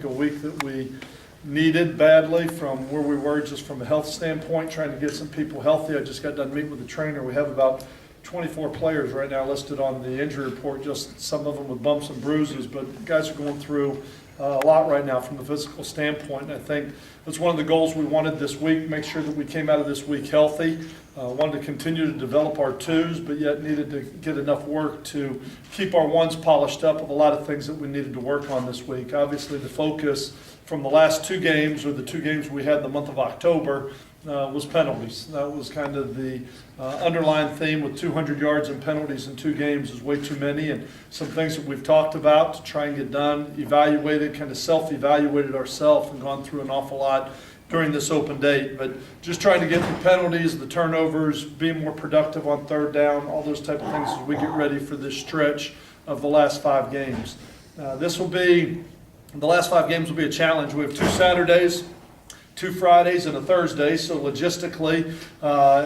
A week that we needed badly from where we were just from a health standpoint, trying to get some people healthy. I just got done meeting with the trainer. We have about 24 players right now listed on the injury report, just some of them with bumps and bruises, but guys are going through a lot right now from the physical standpoint. And I think that's one of the goals we wanted this week, make sure that we came out of this week healthy. Wanted to continue to develop our twos, but yet needed to get enough work to keep our ones polished up with a lot of things that we needed to work on this week. Obviously, the focus from the last two games, or the two games we had in the month of October, was penalties. That was kind of the underlying theme, with 200 yards and penalties in two games is way too many, and some things that we've talked about to try and get done, evaluated, kind of self-evaluated ourselves and gone through an awful lot during this open date. But just trying to get the penalties, the turnovers, being more productive on third down, all those type of things as we get ready for this stretch of the last 5 games. The last 5 games will be a challenge. We have 2 Saturdays, 2 Fridays, and a Thursday, so logistically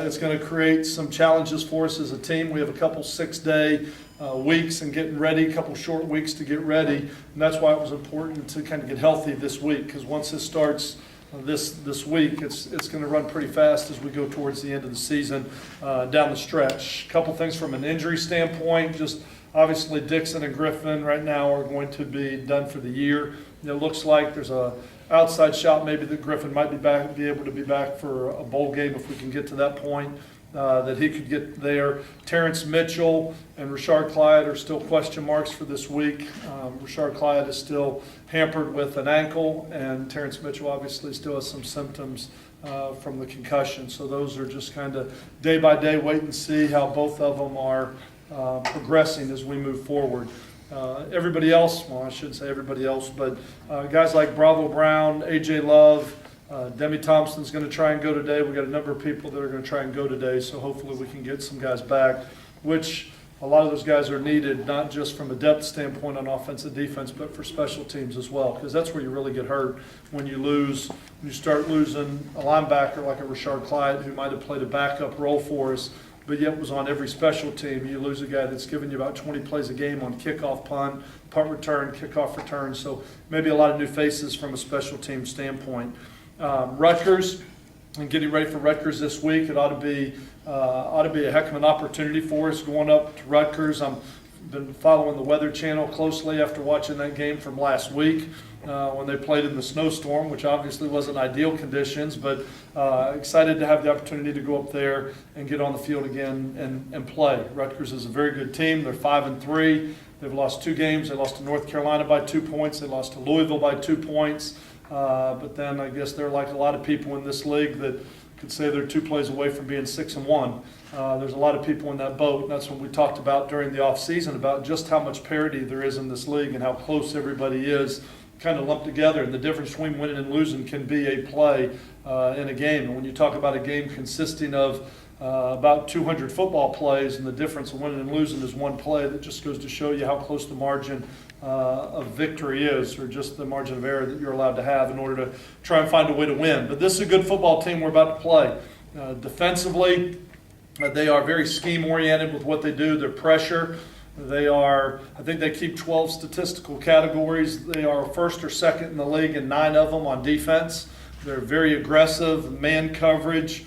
it's going to create some challenges for us as a team. We have a couple 6-day weeks and getting ready, a couple short weeks to get ready, and that's why it was important to kind of get healthy this week, because once this starts this week, it's going to run pretty fast as we go towards the end of the season down the stretch. A couple things from an injury standpoint, just obviously Dixon and Griffin right now are going to be done for the year. It looks like there's a outside shot maybe that Griffin might be able to be back for a bowl game if we can get to that point, that he could get there. Terrence Mitchell and Rashard Clyde are still question marks for this week. Rashard Clyde is still hampered with an ankle, and Terrence Mitchell obviously still has some symptoms from the concussion. So those are just kind of day by day, wait and see how both of them are progressing as we move forward. Everybody else, well, I shouldn't say everybody else, but guys like Bravo Brown, A.J. Love, Demi Thompson's going to try and go today. We've got a number of people that are going to try and go today, so hopefully we can get some guys back, which a lot of those guys are needed, not just from a depth standpoint on offense and defense, but for special teams as well, because that's where you really get hurt when you start losing a linebacker like a Rashard Clyde, who might have played a backup role for us, but yet was on every special team. You lose a guy that's giving you about 20 plays a game on kickoff, punt return, kickoff return. So maybe a lot of new faces from a special team standpoint. Rutgers, and getting ready for Rutgers this week, it ought to be a heck of an opportunity for us going up to Rutgers. I've been following the Weather Channel closely after watching that game from last week when they played in the snowstorm, which obviously wasn't ideal conditions, but excited to have the opportunity to go up there and get on the field again and play. Rutgers is a very good team. They're 5-3. They've lost 2 games. They lost to North Carolina by 2 points. They lost to Louisville by 2 points. But then I guess they're like a lot of people in this league that could say they're 2 plays away from being 6-1. There's a lot of people in that boat, and that's what we talked about during the offseason, about just how much parity there is in this league and how close everybody is kind of lumped together, and the difference between winning and losing can be a play in a game. And when you talk about a game consisting of about 200 football plays, and the difference of winning and losing is 1 play, that just goes to show you how close the margin of victory is, or just the margin of error that you're allowed to have in order to try and find a way to win. But this is a good football team we're about to play. Defensively, they are very scheme-oriented with what they do. Their pressure, I think they keep 12 statistical categories. They are first or second in the league in 9 of them on defense. They're very aggressive, man coverage,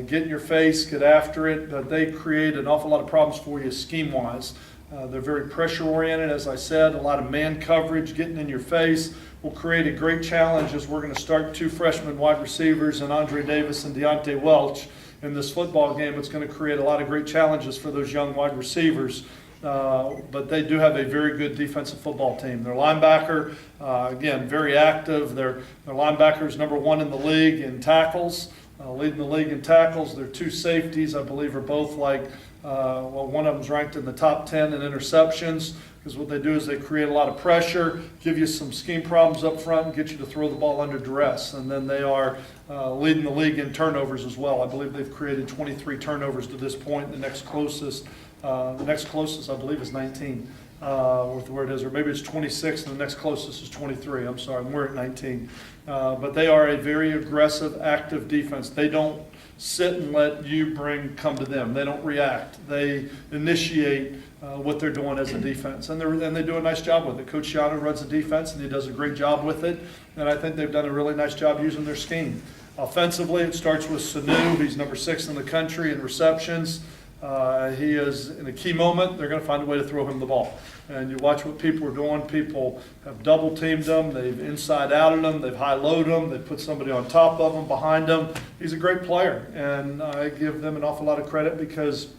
get in your face, get after it. But they create an awful lot of problems for you scheme-wise. They're very pressure-oriented, as I said, a lot of man coverage, getting in your face. Will create a great challenge as we're going to start 2 freshman wide receivers, and Andre Davis and Deontay Welch in this football game. It's going to create a lot of great challenges for those young wide receivers. But they do have a very good defensive football team. Their linebacker, again, very active. Their linebacker is number 1 in the league in tackles, leading the league in tackles. Their 2 safeties, I believe, are both one of them's ranked in the top 10 in interceptions, because what they do is they create a lot of pressure, give you some scheme problems up front, and get you to throw the ball under duress. And then they are leading the league in turnovers as well. I believe they've created 23 turnovers to this point. The next closest, I believe, is 19. With where it is, or maybe it's 26, and the next closest is 23. I'm sorry, we're at 19. But they are a very aggressive, active defense. They don't sit and let you come to them. They don't react. They initiate what they're doing as a defense, and they do a nice job with it. Coach Shiano runs the defense, and he does a great job with it, and I think they've done a really nice job using their scheme. Offensively, it starts with Sanu. He's number 6 in the country in receptions. He is, in a key moment, they're going to find a way to throw him the ball. And you watch what people are doing. People have double-teamed him. They've inside-outed him. They've high-loaded him. They've put somebody on top of him, behind him. He's a great player, and I give them an awful lot of credit because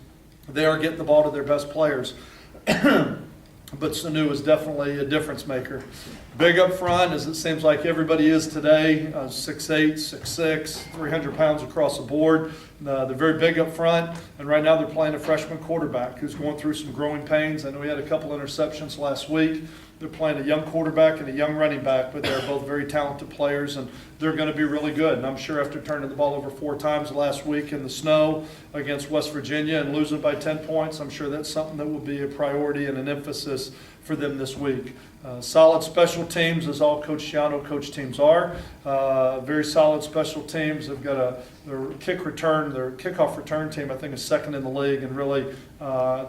they are getting the ball to their best players. But Sanu is definitely a difference maker. Big up front, as it seems like everybody is today, 6'8", 6'6", 300 pounds across the board. They're very big up front, and right now they're playing a freshman quarterback who's going through some growing pains. I know he had a couple interceptions last week. They're playing a young quarterback and a young running back, but they're both very talented players, and they're going to be really good. And I'm sure after turning the ball over 4 times last week in the snow against West Virginia and losing by 10 points, I'm sure that's something that will be a priority and an emphasis for them this week. Solid special teams, as all Coach Shiano coach teams are. Very solid special teams. They've got their kickoff return team, I think, is 2nd in the league, and really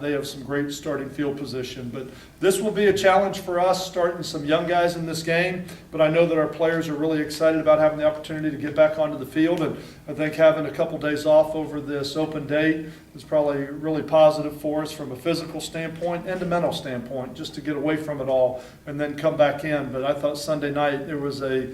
they have some great starting field position. But this will be a challenge for us, starting some young guys in this game, but I know that our players are really excited about having the opportunity to get back onto the field, and I think having a couple days off over this open date is probably really positive for us from a physical standpoint and a mental standpoint, just to get away from it all and then come back in. But I thought Sunday night there was a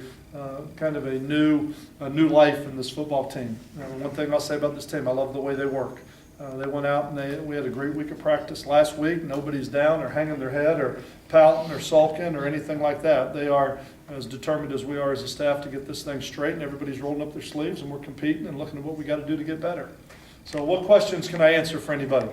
kind of a new life in this football team. One thing I'll say about this team, I love the way they work. They went out and we had a great week of practice last week. Nobody's down or hanging their head or pouting or sulking or anything like that. They are as determined as we are as a staff to get this thing straight, and everybody's rolling up their sleeves, and we're competing and looking at what we got to do to get better. So what questions can I answer for anybody?